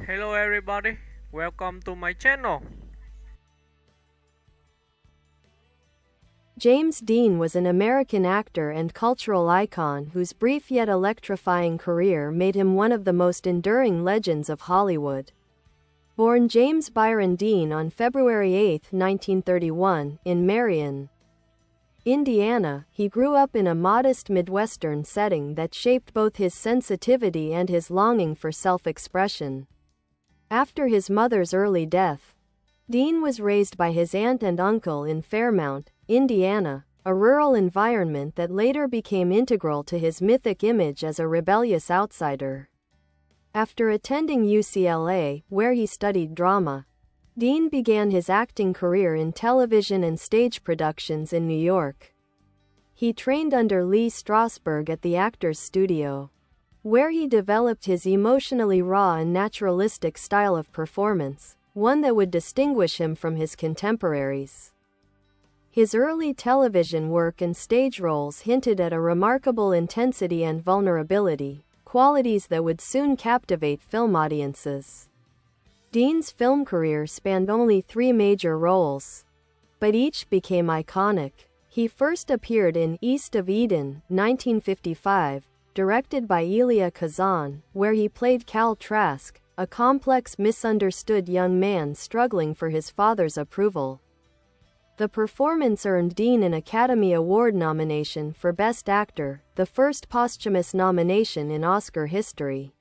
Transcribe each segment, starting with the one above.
Hello everybody, welcome to my channel. James Dean was an American actor and cultural icon whose brief yet electrifying career made him one of the most enduring legends of Hollywood. Born James Byron Dean on February 8, 1931, in Marion, Indiana, he grew up in a modest Midwestern setting that shaped both his sensitivity and his longing for self-expression. After his mother's early death, Dean was raised by his aunt and uncle in Fairmount, Indiana, a rural environment that later became integral to his mythic image as a rebellious outsider. After attending UCLA, where he studied drama, Dean began his acting career in television and stage productions in New York. He trained under Lee Strasberg at the Actors Studio, where he developed his emotionally raw and naturalistic style of performance, one that would distinguish him from his contemporaries. His early television work and stage roles hinted at a remarkable intensity and vulnerability, qualities that would soon captivate film audiences. Dean's film career spanned only 3 major roles, but each became iconic. He first appeared in East of Eden, 1955, directed by Elia Kazan, where he played Cal Trask, a complex, misunderstood young man struggling for his father's approval. The performance earned Dean an Academy Award nomination for Best Actor, the first posthumous nomination in Oscar history.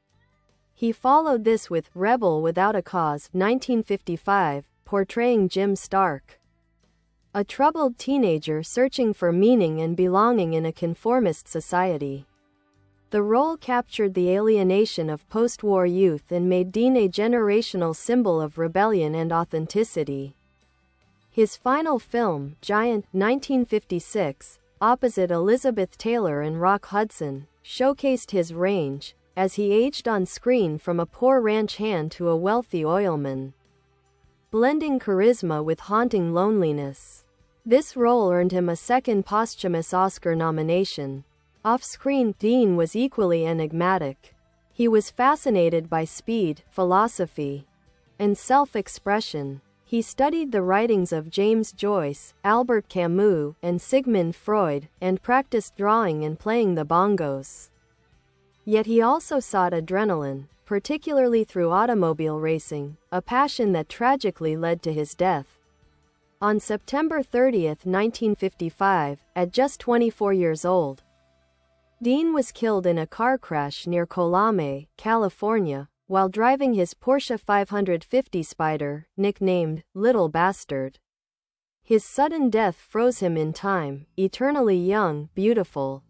He followed this with Rebel Without a Cause, 1955, portraying Jim Stark, a troubled teenager searching for meaning and belonging in a conformist society. The role captured the alienation of post-war youth and made Dean a generational symbol of rebellion and authenticity. His final film, Giant, 1956, opposite Elizabeth Taylor and Rock Hudson, showcased his range, as he aged on screen from a poor ranch hand to a wealthy oilman, blending charisma with haunting loneliness. This role earned him a second posthumous Oscar nomination. Off-screen, Dean was equally enigmatic. He was fascinated by speed, philosophy, and self-expression. He studied the writings of James Joyce, Albert Camus, and Sigmund Freud, and practiced drawing and playing the bongos. Yet he also sought adrenaline, particularly through automobile racing, a passion that tragically led to his death. On September 30, 1955, at just 24 years old, Dean was killed in a car crash near Colame, California, while driving his Porsche 550 Spider, nicknamed Little Bastard. His sudden death froze him in time, eternally young, beautiful,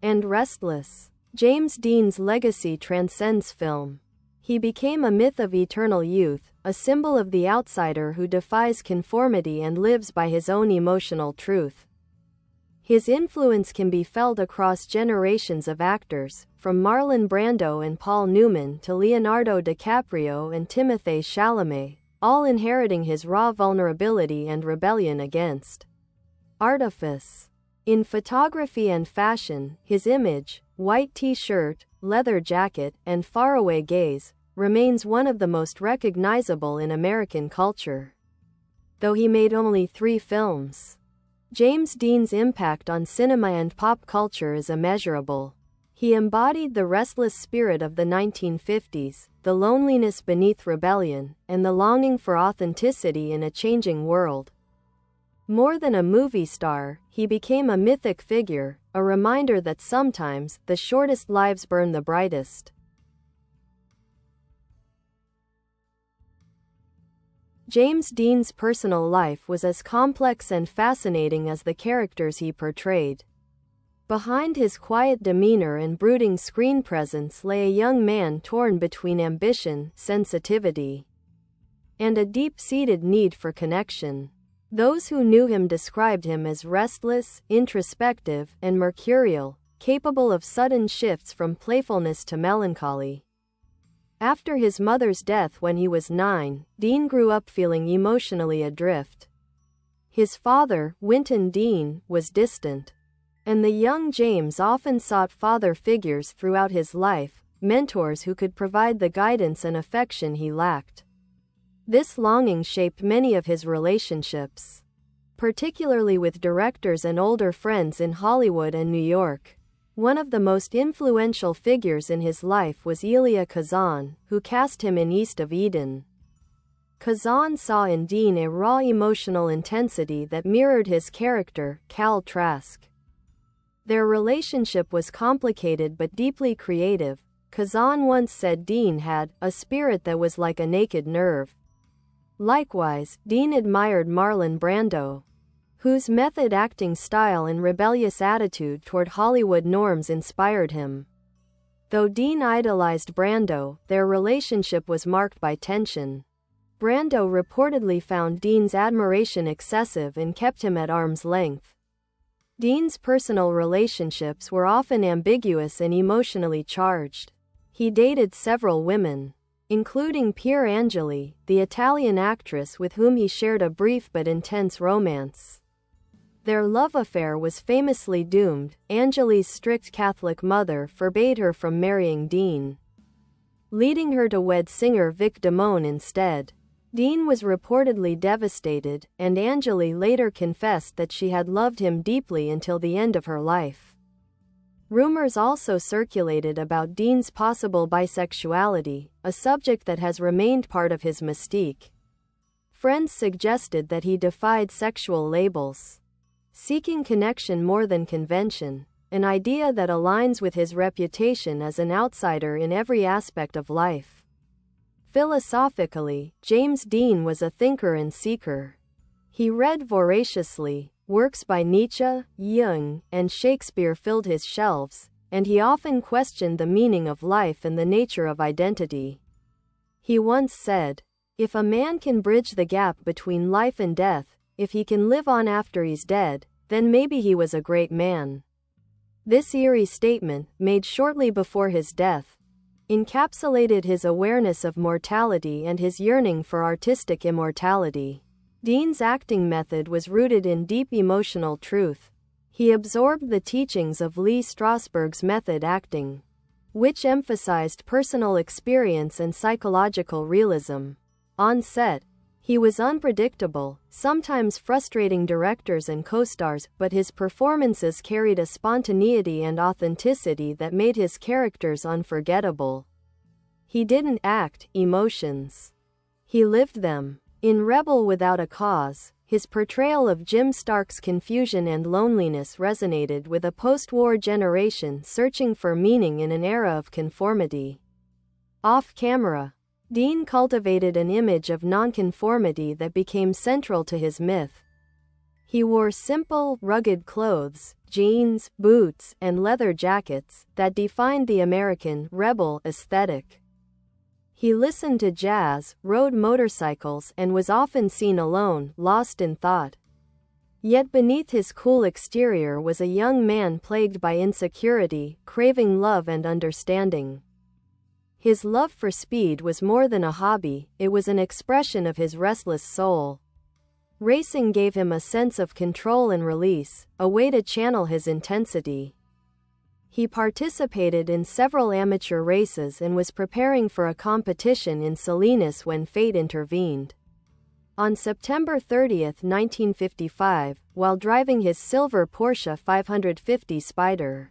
and restless. James Dean's legacy transcends film. He became a myth of eternal youth, a symbol of the outsider who defies conformity and lives by his own emotional truth. His influence can be felt across generations of actors, from Marlon Brando and Paul Newman to Leonardo DiCaprio and Timothée Chalamet, all inheriting his raw vulnerability and rebellion against artifice. In photography and fashion, his image, white t-shirt, leather jacket, and faraway gaze, remains one of the most recognizable in American culture. Though he made only 3 films, James Dean's impact on cinema and pop culture is immeasurable. He embodied the restless spirit of the 1950s, the loneliness beneath rebellion, and the longing for authenticity in a changing world. More than a movie star, he became a mythic figure, a reminder that sometimes the shortest lives burn the brightest. James Dean's personal life was as complex and fascinating as the characters he portrayed. Behind his quiet demeanor and brooding screen presence lay a young man torn between ambition, sensitivity, and a deep-seated need for connection. Those who knew him described him as restless, introspective, and mercurial, capable of sudden shifts from playfulness to melancholy. After his mother's death when he was 9, Dean grew up feeling emotionally adrift. His father, Wynton Dean, was distant, and the young James often sought father figures throughout his life, mentors who could provide the guidance and affection he lacked. This longing shaped many of his relationships, particularly with directors and older friends in Hollywood and New York. One of the most influential figures in his life was Elia Kazan, who cast him in East of Eden. Kazan saw in Dean a raw emotional intensity that mirrored his character, Cal Trask. Their relationship was complicated but deeply creative. Kazan once said Dean had a spirit that was like a naked nerve. Likewise, Dean admired Marlon Brando, whose method acting style and rebellious attitude toward Hollywood norms inspired him. Though Dean idolized Brando, their relationship was marked by tension. Brando reportedly found Dean's admiration excessive and kept him at arm's length. Dean's personal relationships were often ambiguous and emotionally charged. He dated several women, including Pier Angeli, the Italian actress with whom he shared a brief but intense romance. Their love affair was famously doomed. Angeli's strict Catholic mother forbade her from marrying Dean, leading her to wed singer Vic Damone instead. Dean was reportedly devastated, and Angeli later confessed that she had loved him deeply until the end of her life. Rumors also circulated about Dean's possible bisexuality, a subject that has remained part of his mystique. Friends suggested that he defied sexual labels, seeking connection more than convention, an idea that aligns with his reputation as an outsider in every aspect of life. Philosophically, James Dean was a thinker and seeker. He read voraciously. Works by Nietzsche, Jung, and Shakespeare filled his shelves, and he often questioned the meaning of life and the nature of identity. He once said, "If a man can bridge the gap between life and death, if he can live on after he's dead, then maybe he was a great man." This eerie statement, made shortly before his death, encapsulated his awareness of mortality and his yearning for artistic immortality. Dean's acting method was rooted in deep emotional truth. He absorbed the teachings of Lee Strasberg's method acting, which emphasized personal experience and psychological realism. On set, he was unpredictable, sometimes frustrating directors and co-stars, but his performances carried a spontaneity and authenticity that made his characters unforgettable. He didn't act emotions, he lived them. In Rebel Without a Cause, his portrayal of Jim Stark's confusion and loneliness resonated with a post-war generation searching for meaning in an era of conformity. Off-camera, Dean cultivated an image of nonconformity that became central to his myth. He wore simple, rugged clothes, jeans, boots, and leather jackets that defined the American rebel aesthetic. He listened to jazz, rode motorcycles, and was often seen alone, lost in thought. Yet beneath his cool exterior was a young man plagued by insecurity, craving love and understanding. His love for speed was more than a hobby, it was an expression of his restless soul. Racing gave him a sense of control and release, a way to channel his intensity. He participated in several amateur races and was preparing for a competition in Salinas when fate intervened. On September 30, 1955, while driving his silver Porsche 550 Spyder,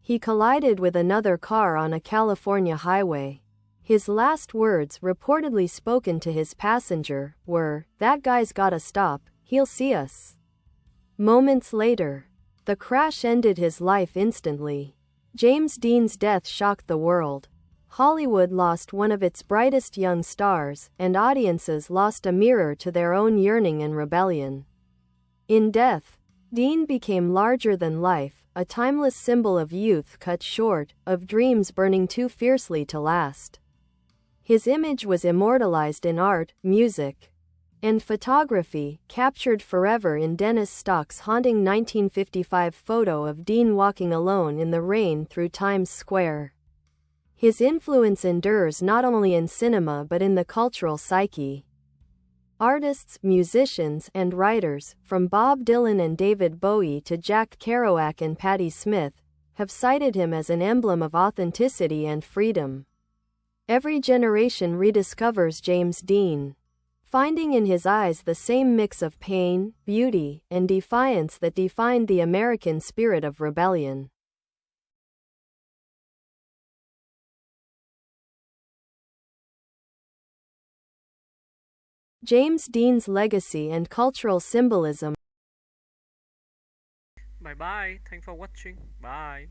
he collided with another car on a California highway. His last words, reportedly spoken to his passenger, were, "That guy's gotta stop, he'll see us." Moments later, the crash ended his life instantly. James Dean's death shocked the world. Hollywood lost one of its brightest young stars, and audiences lost a mirror to their own yearning and rebellion. In death, Dean became larger than life, a timeless symbol of youth cut short, of dreams burning too fiercely to last. His image was immortalized in art, music, and photography, captured forever in Dennis Stock's haunting 1955 photo of Dean walking alone in the rain through Times Square. His influence endures not only in cinema but in the cultural psyche. Artists, musicians, and writers, from Bob Dylan and David Bowie to Jack Kerouac and Patti Smith, have cited him as an emblem of authenticity and freedom. Every generation rediscovers James Dean, finding in his eyes the same mix of pain, beauty, and defiance that defined the American spirit of rebellion. James Dean's legacy and cultural symbolism. Bye bye. Thanks for watching. Bye.